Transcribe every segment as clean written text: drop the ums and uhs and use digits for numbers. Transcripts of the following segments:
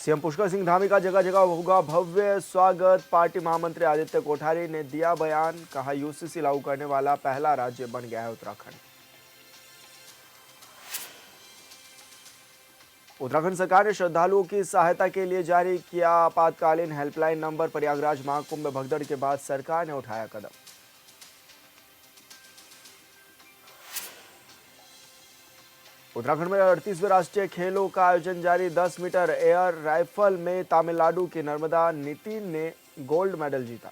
CM Pushkar Singh Dhami का जगह जगह होगा भव्य स्वागत। पार्टी महामंत्री आदित्य कोठारी ने दिया बयान, कहा यूसीसी लागू करने वाला पहला राज्य बन गया है उत्तराखंड। उत्तराखंड सरकार ने श्रद्धालुओं की सहायता के लिए जारी किया आपातकालीन हेल्पलाइन नंबर। प्रयागराज महाकुंभ में भगदड़ के बाद सरकार ने उठाया कदम। उत्तराखंड में 38वें राष्ट्रीय खेलों का आयोजन जारी। 10 मीटर एयर राइफल में तमिलनाडु की नर्मदा नितिन ने गोल्ड मेडल जीता।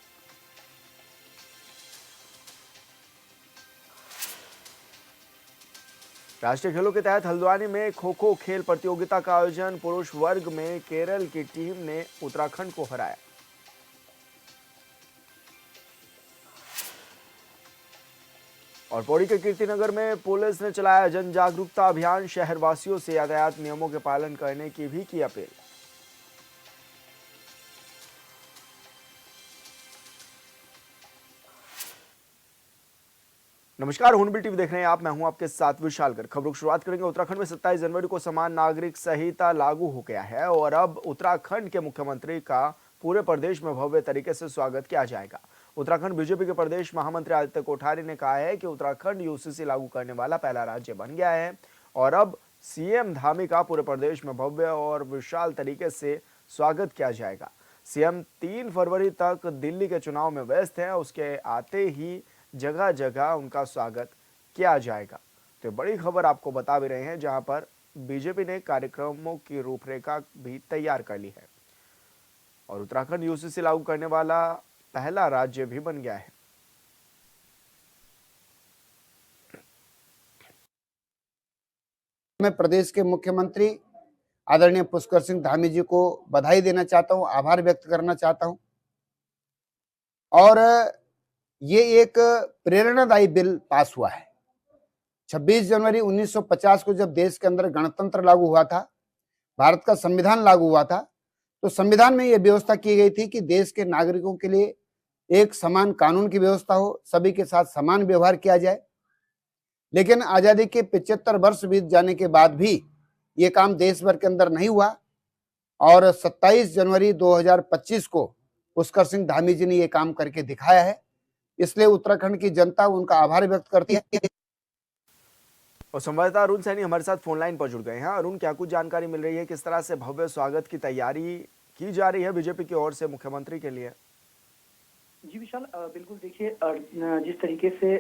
राष्ट्रीय खेलों के तहत हल्द्वानी में खो खो खेल प्रतियोगिता का आयोजन। पुरुष वर्ग में केरल की टीम ने उत्तराखंड को हराया। और पौड़ी के कीर्तिनगर में पुलिस ने चलाया जन जागरूकता अभियान। शहरवासियों से यातायात नियमों के पालन करने की भी की अपील। नमस्कार, हुनबिल टीवी देख रहे हैं आप। मैं हूं आपके साथ विशाल गर्ग। खबरों की शुरुआत करेंगे। उत्तराखंड में 27 जनवरी को समान नागरिक संहिता लागू हो गया है और अब उत्तराखंड के मुख्यमंत्री का पूरे प्रदेश में भव्य तरीके से स्वागत किया जाएगा। उत्तराखंड बीजेपी के प्रदेश महामंत्री आदित्य कोठारी ने कहा है कि उत्तराखंड यूसीसी लागू करने वाला पहला राज्य बन गया है और अब सीएम धामी का पूरे प्रदेश में भव्य और विशाल तरीके से स्वागत किया जाएगा। सीएम 3 फरवरी तक दिल्ली के चुनाव में व्यस्त हैं। उसके आते ही जगह जगह उनका स्वागत किया जाएगा। तो बड़ी खबर आपको बता भी रहे हैं, जहां पर बीजेपी ने कार्यक्रमों की रूपरेखा भी तैयार कर ली है और उत्तराखंड यूसीसी लागू करने वाला पहला राज्य भी बन गया है। मैं प्रदेश के मुख्यमंत्री आदरणीय पुष्कर सिंह धामी जी को बधाई देना चाहता हूं, आभार व्यक्त करना चाहता हूं। और ये एक प्रेरणादायी बिल पास हुआ है। 26 जनवरी 1950 को जब देश के अंदर गणतंत्र लागू हुआ था, भारत का संविधान लागू हुआ था, तो संविधान में यह व्यवस्था की गई थी कि देश के नागरिकों के लिए एक समान कानून की व्यवस्था हो, सभी के साथ समान व्यवहार किया जाए। लेकिन आजादी के 75 वर्ष बीत जाने के बाद भी ये काम देश भर के अंदर नहीं हुआ और 27 जनवरी 2025 को पुष्कर सिंह धामी जी ने ये काम करके दिखाया है। इसलिए उत्तराखंड की जनता उनका आभार व्यक्त करती है। और संवाददाता अरुण सैनी हमारे साथ फोन लाइन पर जुड़ गए हैं। अरुण, क्या कुछ जानकारी मिल रही है, किस तरह से भव्य स्वागत की तैयारी की जा रही है बीजेपी की ओर से मुख्यमंत्री के लिए? जी विशाल, बिल्कुल देखिए, जिस तरीके से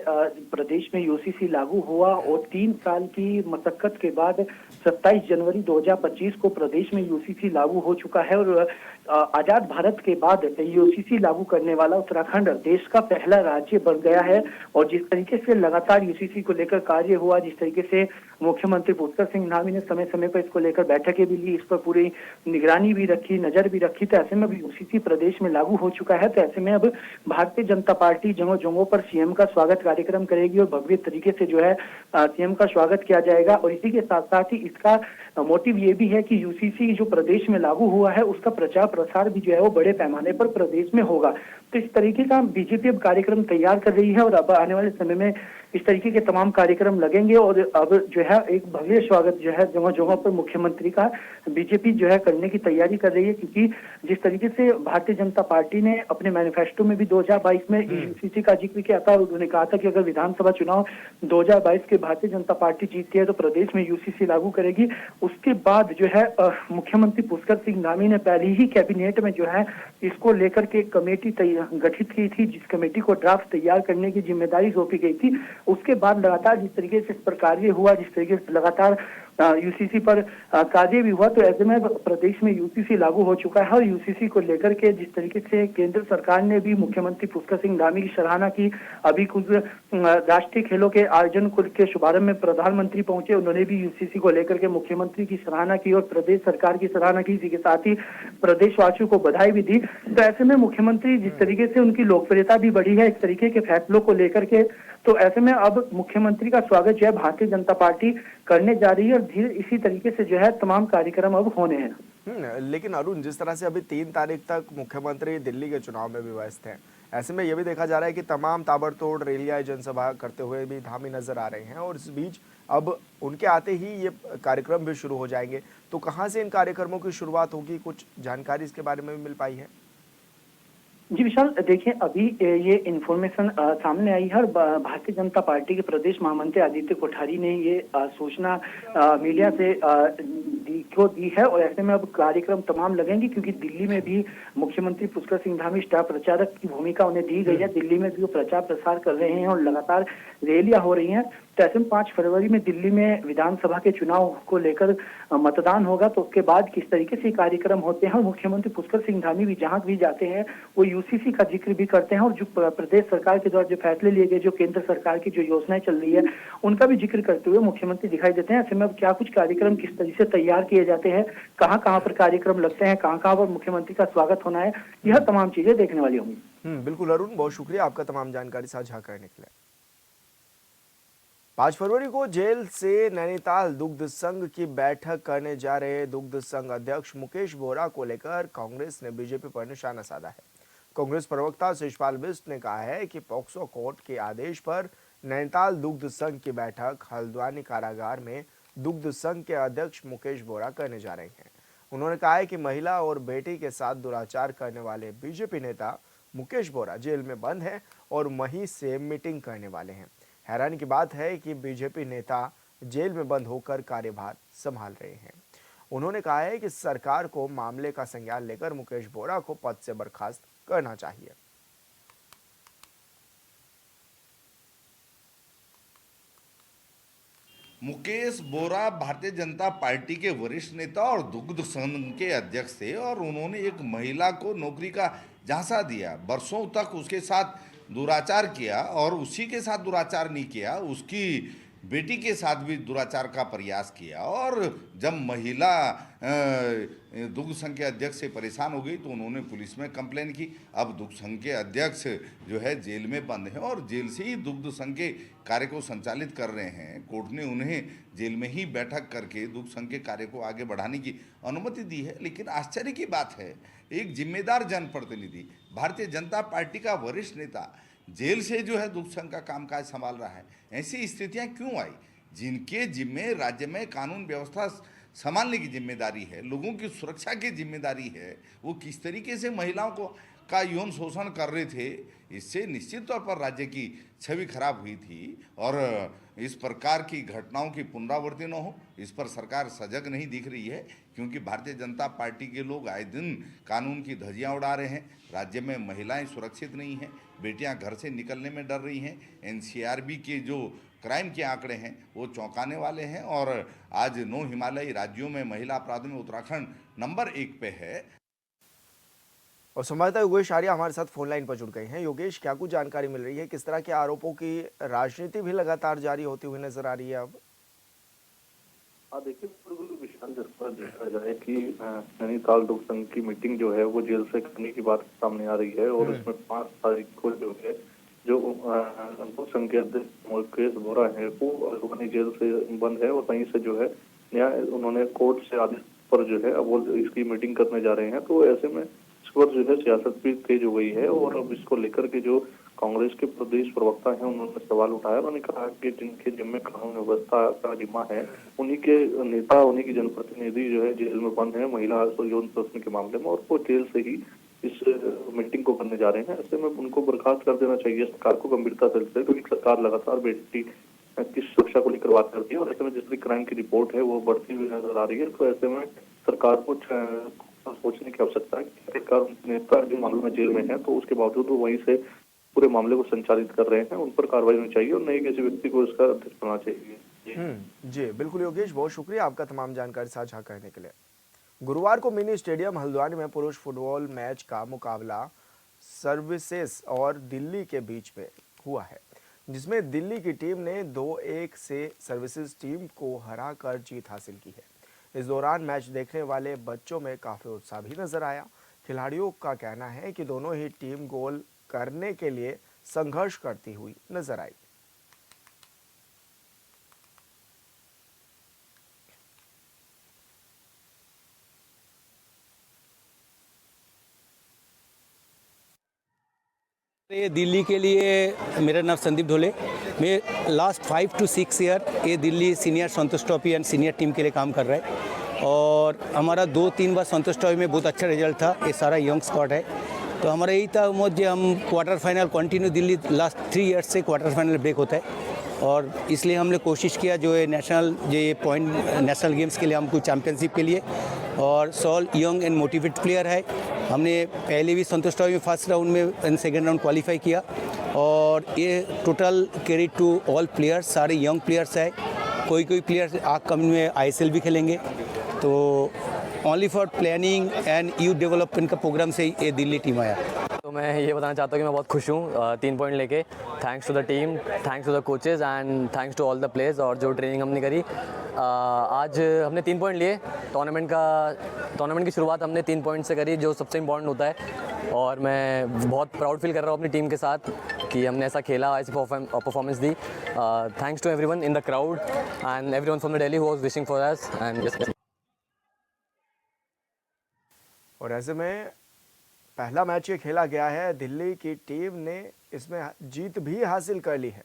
प्रदेश में यूसीसी लागू हुआ और 3 साल की मशक्कत के बाद 27 जनवरी 2025 को प्रदेश में यूसीसी लागू हो चुका है और आजाद भारत के बाद यूसीसी लागू करने वाला उत्तराखंड देश का पहला राज्य बन गया है। और जिस तरीके से लगातार यूसीसी को लेकर कार्य हुआ, जिस तरीके से मुख्यमंत्री पुष्कर सिंह धामी ने समय समय पर इसको लेकर बैठकें भी ली, इस पर पूरी निगरानी भी रखी, नजर भी रखी, तो ऐसे में अब यूसीसी प्रदेश में लागू हो चुका है। तो ऐसे में अब भारतीय जनता पार्टी जगह जगहों पर सीएम का स्वागत कार्यक्रम करेगी और भव्य तरीके से जो है सीएम का स्वागत किया जाएगा। और इसी के साथ साथ ही इसका मोटिव ये भी है कि यूसीसी जो प्रदेश में लागू हुआ है उसका प्रचार प्रसार भी जो है वो बड़े पैमाने पर प्रदेश में होगा। तो इस तरीके का बीजेपी अब कार्यक्रम तैयार कर रही है और अब आने वाले समय में इस तरीके के तमाम कार्यक्रम लगेंगे और अब जो है एक भव्य स्वागत जो है जगह जगह पर मुख्यमंत्री का बीजेपी जो है करने की तैयारी कर रही है। क्योंकि जिस तरीके से भारतीय जनता पार्टी ने अपने मैनिफेस्टो में भी 2022 में यूसीसी का जिक्र किया था और उन्होंने कहा था कि अगर विधानसभा चुनाव 2022 के भारतीय जनता पार्टी जीतती है तो प्रदेश में यूसीसी लागू करेगी। उसके बाद जो है मुख्यमंत्री पुष्कर सिंह धामी ने पहले ही कैबिनेट में जो है इसको लेकर के कमेटी गठित की थी, जिस कमेटी को ड्राफ्ट तैयार करने की जिम्मेदारी सौंपी गई थी। उसके बाद लगातार जिस तरीके से इस पर कार्य हुआ, जिस तरीके से लगातार यूसीसी पर कार्य भी हुआ, तो ऐसे में प्रदेश में यूसीसी लागू हो चुका है। और यूसीसी को लेकर के जिस तरीके से केंद्र सरकार ने भी मुख्यमंत्री पुष्कर सिंह धामी की सराहना की। अभी कुछ राष्ट्रीय खेलों के आयोजन के शुभारंभ में प्रधानमंत्री पहुंचे, उन्होंने भी यूसीसी को लेकर के मुख्यमंत्री की सराहना की और प्रदेश सरकार की सराहना की। इसी के साथ ही प्रदेशवासियों को बधाई भी दी। तो ऐसे में मुख्यमंत्री जिस तरीके से उनकी लोकप्रियता भी बढ़ी है इस तरीके के फैसलों को लेकर के, तो ऐसे में अब मुख्यमंत्री का स्वागत जो है भारतीय जनता पार्टी करने जा रही है और धीरे इसी तरीके से जो है तमाम कार्यक्रम अब होने हैं। लेकिन अरुण, जिस तरह से अभी 3 तारीख तक मुख्यमंत्री दिल्ली के चुनाव में भी व्यस्त हैं, ऐसे में यह भी देखा जा रहा है कि तमाम ताबड़तोड़ रैलियां जनसभा करते हुए भी धामी नजर आ रहे हैं और इस बीच अब उनके आते ही ये कार्यक्रम भी शुरू हो जाएंगे। तो कहां से इन कार्यक्रमों की शुरुआत होगी, कुछ जानकारी इसके बारे में भी मिल पाई है? जी विशाल, देखिए अभी ये इन्फॉर्मेशन सामने आई है और भारतीय जनता पार्टी के प्रदेश महामंत्री आदित्य कोठारी ने ये सूचना मीडिया से दी है और ऐसे में अब कार्यक्रम तमाम लगेंगे क्योंकि दिल्ली में भी मुख्यमंत्री पुष्कर सिंह धामी स्टार प्रचारक की भूमिका उन्हें दी गई है। दिल्ली में भी वो प्रचार प्रसार कर रहे हैं और लगातार रैलियां हो रही हैं। तो ऐसे में 5 फरवरी में दिल्ली में विधानसभा के चुनाव को लेकर मतदान होगा, तो उसके बाद किस तरीके से कार्यक्रम होते हैं और मुख्यमंत्री पुष्कर सिंह धामी भी जहां भी जाते हैं वो यूसीसी का जिक्र भी करते हैं और जो प्रदेश सरकार के द्वारा जो फैसले लिए गए, जो केंद्र सरकार की जो योजनाएं चल रही है उनका भी जिक्र करते हुए मुख्यमंत्री दिखाई देते हैं। ऐसे में अब क्या कुछ कार्यक्रम किस तरीके से तैयार किए जाते हैं, कहाँ कहाँ पर कार्यक्रम लगते हैं, कहाँ कहाँ पर मुख्यमंत्री का स्वागत होना है, यह तमाम चीजें देखने वाली होंगी। बिल्कुल अरुण, बहुत शुक्रिया आपका तमाम जानकारी साझा करने के लिए। 5 फरवरी को जेल से नैनीताल दुग्ध संघ की बैठक करने जा रहे दुग्ध संघ अध्यक्ष मुकेश बोरा को लेकर कांग्रेस ने बीजेपी पर निशाना साधा है। कांग्रेस प्रवक्ता शिषपाल बिष्ट ने कहा है कि पॉक्सो कोर्ट के आदेश पर नैनीताल दुग्ध संघ की बैठक हल्द्वानी कारागार में दुग्ध संघ के अध्यक्ष मुकेश बोरा करने जा रहे हैं। उन्होंने कहा है कि महिला और बेटी के साथ दुराचार करने वाले बीजेपी नेता मुकेश बोरा जेल में बंद हैं और वहीं से मीटिंग करने वाले हैं। हैरानी की बात है कि बीजेपी नेता जेल में बंद होकर कार्यभार संभाल रहे हैं। उन्होंने कहा है कि सरकार को मामले का संज्ञान लेकर मुकेश बोरा को पद से बर्खास्त करना चाहिए। मुकेश बोरा भारतीय जनता पार्टी के वरिष्ठ नेता और दुग्ध संघ के अध्यक्ष थे और उन्होंने एक महिला को नौकरी का झांसा दिया, बरसों तक उसके साथ दुराचार किया और उसी के साथ दुराचार नहीं किया, उसकी बेटी के साथ भी दुराचार का प्रयास किया। और जब महिला दुग्ध संघ के अध्यक्ष से परेशान हो गई तो उन्होंने पुलिस में कंप्लेन की। अब दुग्ध संघ के अध्यक्ष जो है जेल में बंद हैं और जेल से ही दुग्ध संघ के कार्य को संचालित कर रहे हैं। कोर्ट ने उन्हें जेल में ही बैठक करके दुग्ध संघ के कार्य को आगे बढ़ाने की अनुमति दी है। लेकिन आश्चर्य की बात है, एक जिम्मेदार जनप्रतिनिधि, भारतीय जनता पार्टी का वरिष्ठ नेता जेल से जो है दुग्ध संघ का कामकाज संभाल रहा है। ऐसी स्थितियां क्यों आई? जिनके जिम्मे राज्य में कानून व्यवस्था संभालने की जिम्मेदारी है, लोगों की सुरक्षा की जिम्मेदारी है, वो किस तरीके से महिलाओं को का यौन शोषण कर रहे थे, इससे निश्चित तौर पर राज्य की छवि खराब हुई थी। और इस प्रकार की घटनाओं की पुनरावृत्ति न हो, इस पर सरकार सजग नहीं दिख रही है, क्योंकि भारतीय जनता पार्टी के लोग आए दिन कानून की धज्जियां उड़ा रहे हैं। राज्य में महिलाएं सुरक्षित नहीं हैं, बेटियां घर से निकलने में डर रही हैं। एनसीआरबी के जो क्राइम के आंकड़े हैं वो चौंकाने वाले हैं और आज 9 हिमालयी राज्यों में महिला अपराधों में उत्तराखंड नंबर 1 पे है। और संवाददाता योगेश आर्या हमारे साथ फोन लाइन पर जुड़ गए हैं। योगेश, क्या कुछ जानकारी मिल रही है? किस तरह के आरोपों की राजनीति भी लगातार जारी होती हुई नजर आ रही है अब? हाँ देखिए, बिल्कुल विशाल, जिस पर देखा जाए कि नैनीताल दुग्ध संघ की मीटिंग जो है वो जेल से करने की बात सामने आ रही है और इसमें 5 तारीख को जो है जो दुग्ध संघ के अध्यक्ष मुकेश बोरा है वो हल्द्वानी जेल से बंद है और वहीं से जो है उन्होंने कोर्ट से आदेश पर जो है अब वो इसकी मीटिंग करने जा रहे हैं। तो ऐसे में इस पर जो है सियासत भी तेज हो गई है और अब इसको लेकर के जो कांग्रेस के प्रदेश प्रवक्ता हैं उन्होंने सवाल उठाया। उन्होंने कहा कि जिनके जिम्मे कानून व्यवस्था का जिम्मा है उन्हीं के नेता, उन्हीं की जनप्रतिनिधि जो है जेल में बंद है महिला यौन शोषण के मामले में और वो जेल से ही इस मीटिंग को करने जा रहे हैं। ऐसे में उनको बर्खास्त कर देना चाहिए सरकार को गंभीरता से, क्योंकि सरकार लगातार बेटी की सुरक्षा को लेकर बात करती है और ऐसे में जिस क्राइम की रिपोर्ट है वो बढ़ती हुई नजर आ रही है। तो ऐसे में सरकार को सोचने की आवश्यकता है कि सरकार नेता जो मामले में जेल में है तो उसके बावजूद वो वहीं से पूरे मामले को संचालित कर रहे हैं, उन पर कार्रवाई होनी चाहिए और नहीं किसी व्यक्ति को इसका अध्यक्ष बनना चाहिए। जी बिल्कुल योगेश, बहुत शुक्रिया आपका तमाम जानकारी साझा करने के लिए। गुरुवार को मिनी स्टेडियम हल्द्वानी में पुरुष फुटबॉल मैच का मुकाबला सर्विसेज और दिल्ली के बीच में हुआ है, जिसमें दिल्ली की टीम ने 2-1 से सर्विसेज टीम को हराकर जीत हासिल की है। इस दौरान मैच देखने वाले बच्चों में काफी उत्साह भी नजर आया। खिलाड़ियों का कहना है कि दोनों ही टीम गोल करने के लिए संघर्ष करती हुई नजर आई। ये दिल्ली के लिए मेरा नाम संदीप ढोले। मैं लास्ट 5 to 6 ईयर ये Delhi senior Santosh trophy and senior team के लिए काम कर रहा है और हमारा 2-3 बार संतोष ट्रॉफी में बहुत अच्छा रिजल्ट था। ये सारा यंग स्क्वाड है तो हमारा यही था उम्मीद जो हम quarter final continue Delhi last 3 years से क्वार्टर फाइनल ब्रेक होता है और इसलिए हमने कोशिश किया जो है नेशनल गेम्स के लिए हमको चैम्पियनशिप के लिए और सॉल यंग एंड मोटिवेटेड प्लेयर है। हमने पहले भी संतोष ट्रॉफी में फर्स्ट राउंड में एंड सेकेंड राउंड क्वालिफाई किया और ये total credit to all players, सारे यंग प्लेयर्स है। कोई प्लेयर्स कमिंग में ISL भी खेलेंगे तो only for planning and youth development का प्रोग्राम से ये दिल्ली टीम आया। तो मैं ये बताना चाहता हूँ कि मैं बहुत खुश हूँ 3 पॉइंट लेके। Thanks to the team, thanks to the coaches and thanks to all the players और जो ट्रेनिंग हमने करी। आज हमने 3 पॉइंट लिए। टूर्नामेंट की शुरुआत हमने 3 पॉइंट से करी जो सबसे इम्पोर्टेंट होता है और मैं बहुत प्राउड फील कर रहा हूँ अपनी टीम के साथ कि हमने ऐसा खेला, ऐसी परफॉर्मेंस दी। Thanks to everyone in the crowd and everyone from the Delhi who was wishing for us and और ऐसे में पहला मैच ये खेला गया है, दिल्ली की टीम ने इसमें जीत भी हासिल कर ली है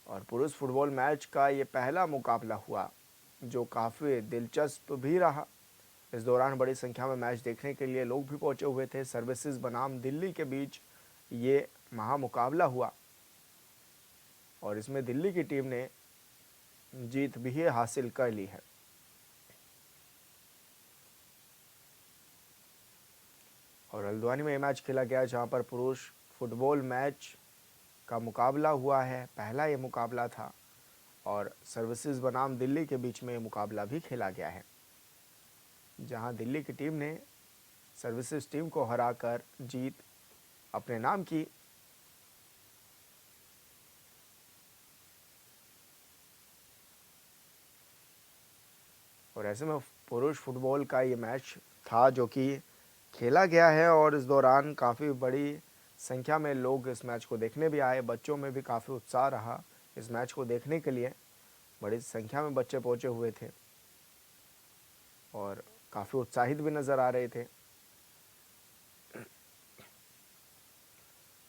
और पुरुष फुटबॉल मैच का ये पहला मुकाबला हुआ जो काफ़ी दिलचस्प भी रहा। इस दौरान बड़ी संख्या में मैच देखने के लिए लोग भी पहुंचे हुए थे। सर्विसेज बनाम दिल्ली के बीच ये महामुकाबला हुआ और इसमें दिल्ली की टीम ने जीत भी हासिल कर ली है। और हल्द्वानी में ये मैच खेला गया जहां पर पुरुष फुटबॉल मैच का मुकाबला हुआ है। पहला ये मुकाबला था और सर्विसेज बनाम दिल्ली के बीच में ये मुकाबला भी खेला गया है जहां दिल्ली की टीम ने सर्विसेज टीम को हराकर जीत अपने नाम की। और ऐसे में पुरुष फुटबॉल का ये मैच था जो कि खेला गया है और इस दौरान काफ़ी बड़ी संख्या में लोग इस मैच को देखने भी आए। बच्चों में भी काफ़ी उत्साह रहा इस मैच को देखने के लिए। बड़ी संख्या में बच्चे पहुंचे हुए थे और काफ़ी उत्साहित भी नज़र आ रहे थे।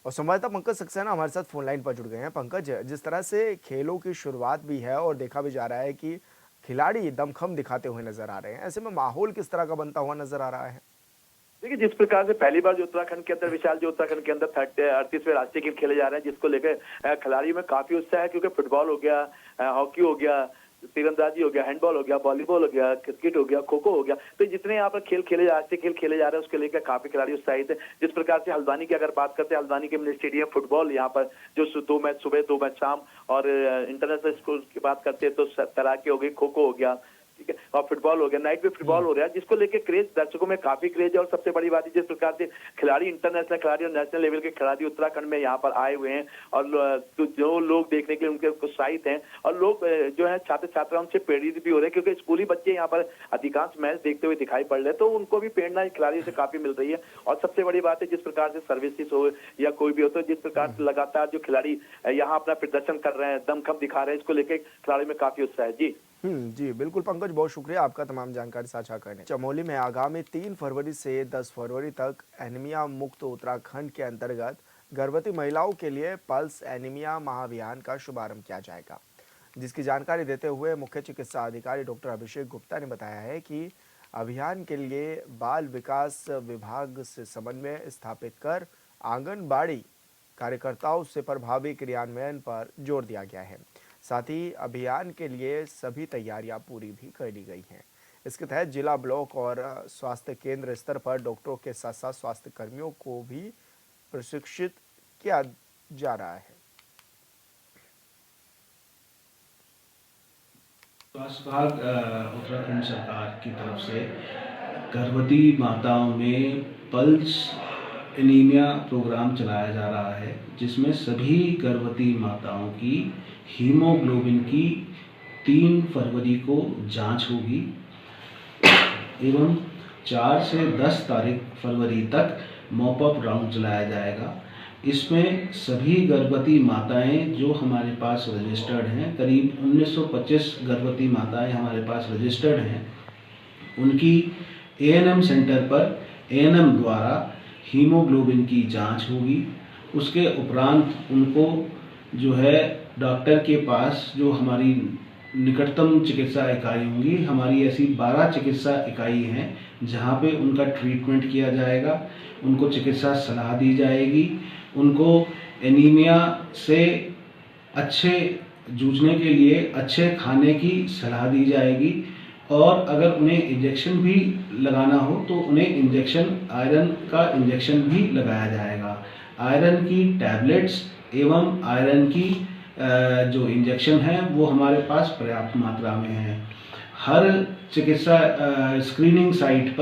और संवाददाता पंकज सक्सेना हमारे साथ फोन लाइन पर जुड़ गए हैं। पंकज, जिस तरह से खेलों की शुरुआत भी है और देखा भी जा रहा है कि खिलाड़ी दमखम दिखाते हुए नजर आ रहे हैं, ऐसे में माहौल किस तरह का बनता हुआ नजर आ रहा है? देखिए, जिस प्रकार से पहली बार जो उत्तराखंड के अंदर विशाल जो उत्तराखंड के अंदर 38वें राष्ट्रीय खेल खेले जा रहे हैं जिसको लेकर खिलाड़ियों में काफी उत्साह है क्योंकि फुटबॉल हो गया, हॉकी हो गया, तीरंदाजी हो गया, हैंडबॉल हो गया, वॉलीबॉल हो गया, क्रिकेट हो गया, खो खो हो गया, तो जितने यहाँ पर खेल खेले जा रहे हैं उसके लेकर काफी खिलाड़ी उत्साहित है। जिस प्रकार से हल्द्वानी की अगर बात करते हैं, हल्द्वानी के मिनी स्टेडियम फुटबॉल यहाँ पर जो 2 मैच सुबह 2 मैच शाम और इंटरनेशनल स्कूल की बात करते हैं तो तैराकी हो गई, खो खो हो गया, ठीक है, और फुटबॉल हो गया, नाइट में फुटबॉल हो रहा है जिसको लेके क्रेज दर्शकों में काफी क्रेज है। और सबसे बड़ी बात है जिस प्रकार से खिलाड़ी इंटरनेशनल खिलाड़ी और नेशनल लेवल के खिलाड़ी उत्तराखंड में यहाँ पर आए हुए हैं और जो लोग देखने के लिए उनके उत्साहित हैं और लोग जो है छात्र छात्राओं से प्रेरित भी हो रहे हैं क्योंकि स्कूली बच्चे यहाँ पर अधिकांश मैच देखते हुए दिखाई पड़ रहे हैं तो उनको भी प्रेरणा खिलाड़ियों से काफी मिल रही है। और सबसे बड़ी बात है जिस प्रकार से सर्विसेज हो या कोई भी हो तो जिस प्रकार से लगातार जो खिलाड़ी यहाँ अपना प्रदर्शन कर रहे हैं, दमखम दिखा रहे हैं, इसको लेकर खिलाड़ी में काफी उत्साह है। जी बिल्कुल पंकज, बहुत शुक्रिया आपका तमाम जानकारी साझा करने। चमोली में आगामी 3 फरवरी से 10 फरवरी तक एनीमिया मुक्त उत्तराखंड के अंतर्गत गर्भवती महिलाओं के लिए पल्स एनीमिया महाअभियान का शुभारंभ किया जाएगा, जिसकी जानकारी देते हुए मुख्य चिकित्सा अधिकारी डॉक्टर अभिषेक गुप्ता ने बताया है कि अभियान के लिए बाल विकास विभाग से समन्वय स्थापित कर आंगनबाड़ी कार्यकर्ताओं से प्रभावी क्रियान्वयन पर जोर दिया गया है। साथ ही अभियान के लिए सभी तैयारियां पूरी भी कर ली गई हैं। इसके तहत जिला, ब्लॉक और स्वास्थ्य केंद्र स्तर पर डॉक्टरों के साथ साथ स्वास्थ्य कर्मियों को भी प्रशिक्षित किया जा रहा है। स्वास्थ्य विभाग उत्तराखंड सरकार की तरफ से गर्भवती माताओं में पल्स एनीमिया प्रोग्राम चलाया जा रहा है जिसमें सभी गर्भवती माताओं की हीमोग्लोबिन की 3 फरवरी को जांच होगी एवं 4 से 10 फरवरी तक मॉपअप राउंड चलाया जाएगा। इसमें सभी गर्भवती माताएं जो हमारे पास रजिस्टर्ड हैं, करीब 1925 गर्भवती माताएं हमारे पास रजिस्टर्ड हैं, उनकी एएनएम सेंटर पर एएनएम द्वारा हीमोग्लोबिन की जांच होगी। उसके उपरांत उनको जो है डॉक्टर के पास, जो हमारी निकटतम चिकित्सा इकाई होंगी, हमारी ऐसी 12 चिकित्सा इकाई हैं जहां पे उनका ट्रीटमेंट किया जाएगा, उनको चिकित्सा सलाह दी जाएगी, उनको एनीमिया से अच्छे जूझने के लिए अच्छे खाने की सलाह दी जाएगी, और अगर उन्हें इंजेक्शन भी लगाना हो तो उन्हें इंजेक्शन, आयरन का इंजेक्शन भी लगाया जाएगा। आयरन की टैबलेट्स एवं आयरन की जो इंजेक्शन है वो हमारे पास पर्याप्त मात्रा में है। हर चिकित्सा स्क्रीनिंग साइट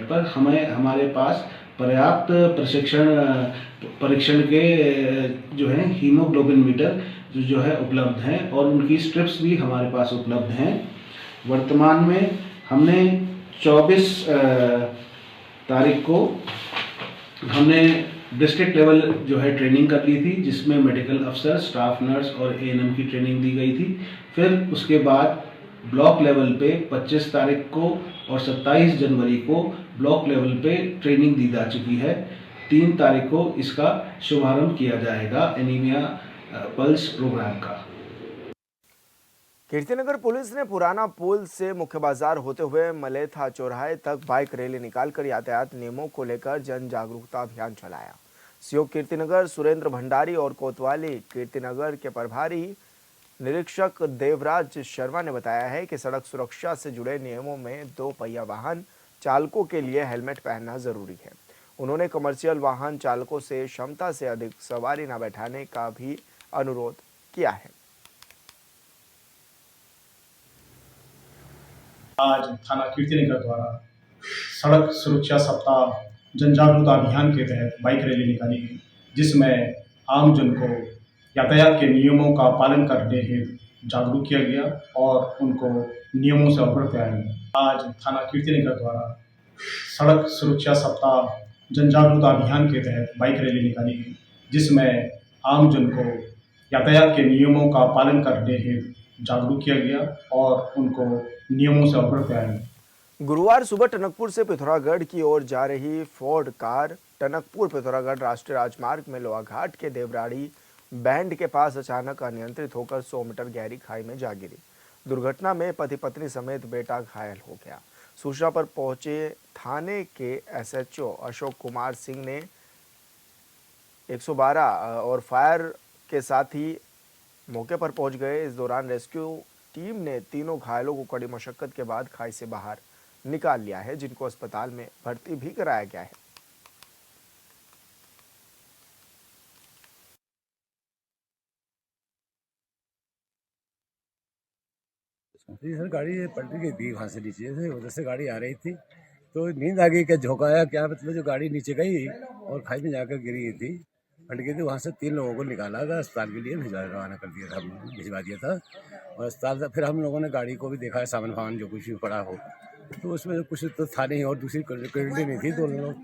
पर हमारे पास पर्याप्त परीक्षण के जो है हीमोग्लोबिन मीटर जो है उपलब्ध हैं, और उनकी स्ट्रिप्स भी हमारे पास उपलब्ध हैं। वर्तमान में हमने 24 तारीख को हमने डिस्ट्रिक्ट लेवल जो है ट्रेनिंग कर ली थी, जिसमें मेडिकल अफसर, स्टाफ नर्स और एएनएम की ट्रेनिंग दी गई थी। फिर उसके बाद ब्लॉक लेवल पे 25 तारीख को और 27 जनवरी को ब्लॉक लेवल पे ट्रेनिंग दी जा चुकी है। 3 तारीख को इसका शुभारंभ किया जाएगा एनीमिया पल्स प्रोग्राम का। कीर्तिनगर पुलिस ने पुराना पुल से मुख्य बाजार होते हुए मलेथा चौराहे तक बाइक रैली निकालकर यातायात नियमों को लेकर जन जागरूकता अभियान चलाया। सीओ कीर्तिनगर सुरेंद्र भंडारी और कोतवाली कीर्तिनगर के प्रभारी निरीक्षक देवराज शर्मा ने बताया है कि सड़क सुरक्षा से जुड़े नियमों में 2 पहिया वाहन चालकों के लिए हेलमेट पहनना जरूरी है। उन्होंने कमर्शियल वाहन चालकों से क्षमता से अधिक सवारी न बैठाने का भी अनुरोध किया है। आज थाना कीर्तिनगर द्वारा सड़क सुरक्षा सप्ताह जन जागरूकता अभियान के तहत बाइक रैली निकाली गई, जिसमें आमजन को यातायात के नियमों का पालन करने हेतु जागरूक किया गया और उनको नियमों से अवगत कराया गया। आज थाना कीर्तिनगर द्वारा सड़क सुरक्षा सप्ताह जन जागरूकता अभियान के तहत बाइक रैली निकाली गई, जिसमें आमजन को यातायात के नियमों का पालन करने हेतु जागरूक किया गया और उनको नियमों से अवगत कराया गया। गुरुवार सुबह टनकपुर से पिथौरागढ़ की ओर जा रही फोर्ड कार टनकपुर पिथौरागढ़ राष्ट्रीय राजमार्ग में लोहाघाट के देवराड़ी बैंड के पास अचानक अनियंत्रित होकर 100 मीटर गहरी खाई में जा गिरी। दुर्घटना में पति पत्नी समेत बेटा घायल हो गया। सूचना पर पहुंचे थाने के एसएचओ अशोक कुमार सिंह ने 112 और फायर के साथ ही मौके पर पहुंच गए। इस दौरान रेस्क्यू टीम ने तीनों घायलों को कड़ी मशक्कत के बाद खाई से बाहर निकाल लिया है, जिनको अस्पताल में भर्ती भी कराया गया है। सर गाड़ी पलटी गई थी, वहाँ से नीचे से उधर से गाड़ी आ रही थी तो नींद आ गई, क्या झोंकाया क्या मतलब, जो गाड़ी नीचे गई और खाई में जाकर गिरी थी, फट गई थी। वहाँ से 3 लोगों को निकाला था, अस्पताल के लिए रवाना कर दिया था, हमने भिजवा दिया था और अस्पताल से फिर हम लोगों ने गाड़ी को भी देखा है, सामान वामान जो कुछ भी पड़ा हो तो उसमें कुछ तो था नहीं और दूसरी क्वालिटी नहीं थी।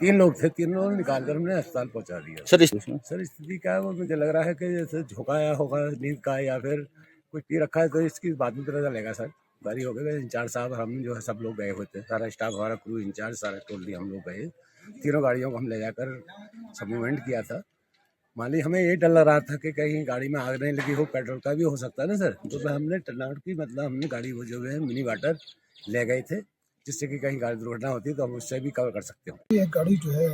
3 लोग थे, 3 लोगों ने निकाल कर हमने अस्पताल पहुँचा दिया। सर स्थिति क्या है, वो मुझे लग रहा है कि जैसे झोंकाया होगा नींद का या फिर कुछ पी रखा है, तो इसकी बाद में पता चलेगा। सर गाड़ी हो गए, इंचार्ज साहब हम जो है सब लोग गए हुए थे, सारा स्टाफ हमारा क्रू इंचार्ज सारा टोल दिया, हम लोग गए, तीनों गाड़ियों को हम ले जाकर सब मूवमेंट किया था। मान लीजिए हमें ये डर लग रहा था कि कहीं गाड़ी में आग नहीं लगी हो, पेट्रोल का भी हो सकता है ना सर, तो हमने टर्नआउट की मतलब हमने गाड़ी वो जो है मिनी वाटर ले गए थे, जिससे कि कहीं गाड़ी दुर्घटना होती है तो हम उससे भी कवर कर सकते हो। एक गाड़ी जो है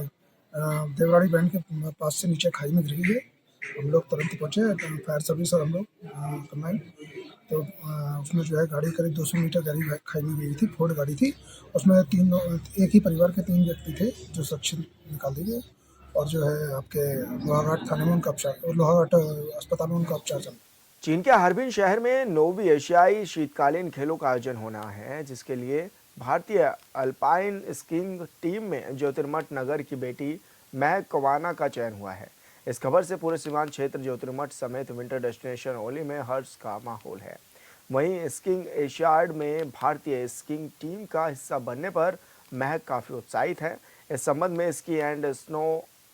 देवराड़ी बैंड के पास से नीचे खाई में गिरी है। हम लोग तुरंत पहुँचे, फायर सर्विस और हम लोग कंबाइन, तो उसमें जो है गाड़ी करीब 200 मीटर गहरी खाई में गई थी। फोर्ड गाड़ी थी, उसमें एक ही परिवार के 3 व्यक्ति थे जो सुरक्षित निकाल दिए गए और जो है आपके लोहाघाट थाने में उनका उपचार और लोहाघाट अस्पताल में उनका उपचार चल। चीन के हार्बिन शहर में 9वीं एशियाई शीतकालीन खेलों का आयोजन होना है, जिसके लिए भारतीय अल्पाइन स्कीइंग टीम में ज्योतिर्मठ नगर की बेटी महक कवाना का चयन हुआ है। इस खबर से पूरे सीमांत क्षेत्र ज्योतिर्मठ समेत विंटर डेस्टिनेशन ओली में हर्ष का माहौल है। वहीं स्कीइंग एशियाड में भारतीय स्कीइंग टीम का हिस्सा बनने पर महक काफ़ी उत्साहित है। इस संबंध में ski and snow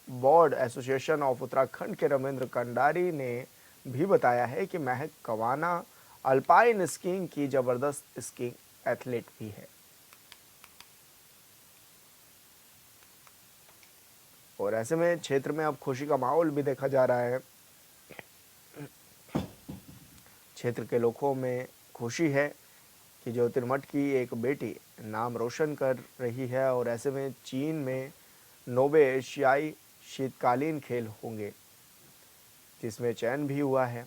board association of Uttarakhand के रविंद्र कंडारी ने भी बताया है कि महक कवाना अल्पाइन स्कीइंग की जबरदस्त स्कीइंग एथलीट भी है। और ऐसे में क्षेत्र में अब खुशी का माहौल भी देखा जा रहा है। क्षेत्र के लोगों में खुशी है कि ज्योतिर्मठ की एक बेटी नाम रोशन कर रही है और ऐसे में चीन में 9वें एशियाई शीतकालीन खेल होंगे जिसमें चयन भी हुआ है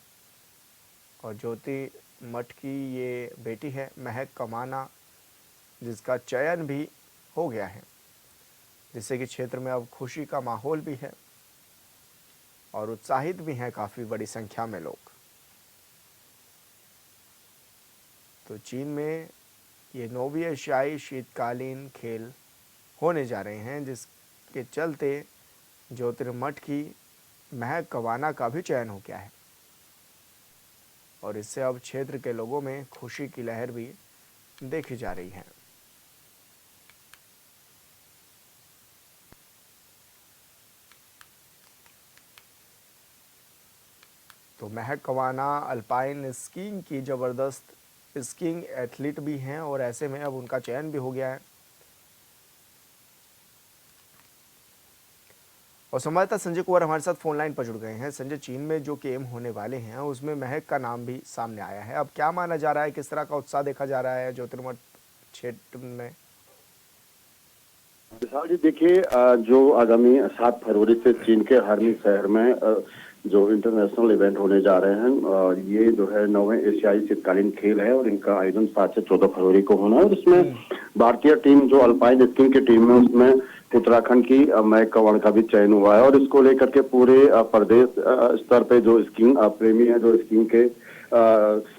और ज्योतिर्मठ की ये बेटी है महक कमाना, जिसका चयन भी हो गया है, जिससे कि क्षेत्र में अब खुशी का माहौल भी है और उत्साहित भी हैं काफ़ी बड़ी संख्या में लोग। तो चीन में ये 9वीं एशियाई शीतकालीन खेल होने जा रहे हैं, जिसके चलते ज्योतिर्मठ की महक कवाना का भी चयन हो गया है और इससे अब क्षेत्र के लोगों में खुशी की लहर भी देखी जा रही है। तो महक कवाना अल्पाइन स्कीइंग की ज़बरदस्त स्कीइंग एथलीट भी हैं और ऐसे में अब उनका चयन भी हो गया है। और संवाददाता संजय कुमार हमारे साथ फोन लाइन पर जुड़ गए हैं। संजय, चीन में जो गेम होने वाले हैं उसमें महक का नाम भी सामने आया है, अब क्या माना जा रहा है, किस तरह का उत्साह देखा जा रहा है ज्योतिर्मठ क्षेत्र में? विशाल जी, देखिए जो आगामी 7 फरवरी से चीन के हार्मी शहर में जो इंटरनेशनल इवेंट होने जा रहे हैं, ये जो है 9वें एशियाई शीतकालीन खेल है और इनका आयोजन 7 से 14 फरवरी को होना है। और इसमें भारतीय टीम जो अल्पाइन स्कीइंग की टीम है उसमें उत्तराखंड की महक कवाना का भी चयन हुआ है और इसको लेकर के पूरे प्रदेश स्तर पे जो स्कीइंग प्रेमी है, जो स्कीइंग के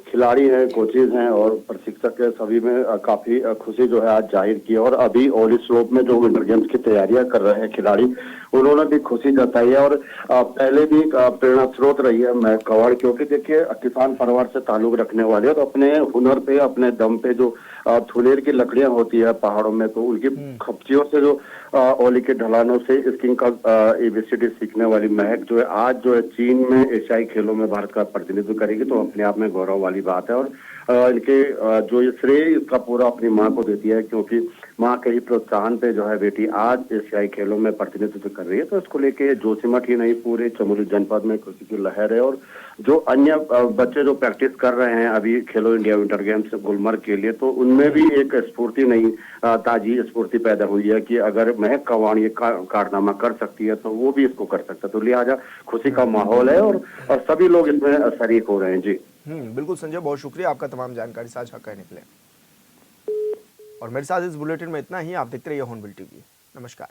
खिलाड़ी हैं, कोचेज हैं और प्रशिक्षक है, सभी में काफी खुशी जो है आज जाहिर की। और अभी ओली स्लोप में जो विंटर गेम्स की तैयारियां कर रहे हैं खिलाड़ी, उन्होंने भी खुशी जताई है और पहले भी प्रेरणा स्रोत रही है महक कवाड़, क्योंकि देखिए किसान परिवार से ताल्लुक रखने वाले और अपने हुनर पे, अपने दम पे जो थुलेर की लकड़ियां होती है पहाड़ों में, तो उनकी खपचियों से जो ओली के ढलानों से स्कीइंग का एबीसीडी सीखने वाली महक जो है आज जो है चीन में एशियाई खेलों में भारत का प्रतिनिधित्व करेगी, तो अपने आप में गौरव वाली बात है। और इनके जो ये श्रेय इसका पूरा अपनी माँ को देती है, क्योंकि माँ के ही प्रोत्साहन पे जो है बेटी आज एशियाई खेलों में प्रतिनिधित्व कर रही है। तो इसको लेके जोशीमठ ही नहीं पूरे चमोली जनपद में खुशी की लहर है। और जो अन्य बच्चे जो प्रैक्टिस कर रहे हैं अभी खेलो इंडिया विंटर गेम्स गुलमर्ग के लिए, तो उनमें भी एक स्फूर्ति नहीं ताजी स्फूर्ति पैदा हुई है कि अगर महक कवाड़ ये कारनामा कर सकती है तो वो भी इसको कर सकता है। तो लिहाजा खुशी का माहौल है और सभी लोग इसमें शरीक हो रहे हैं। जी बिल्कुल संजय, बहुत शुक्रिया आपका तमाम जानकारी साझा करने के लिए। और मेरे साथ इस बुलेटिन में इतना ही। आप देखते रहिए हॉर्नबिल टीवी। नमस्कार।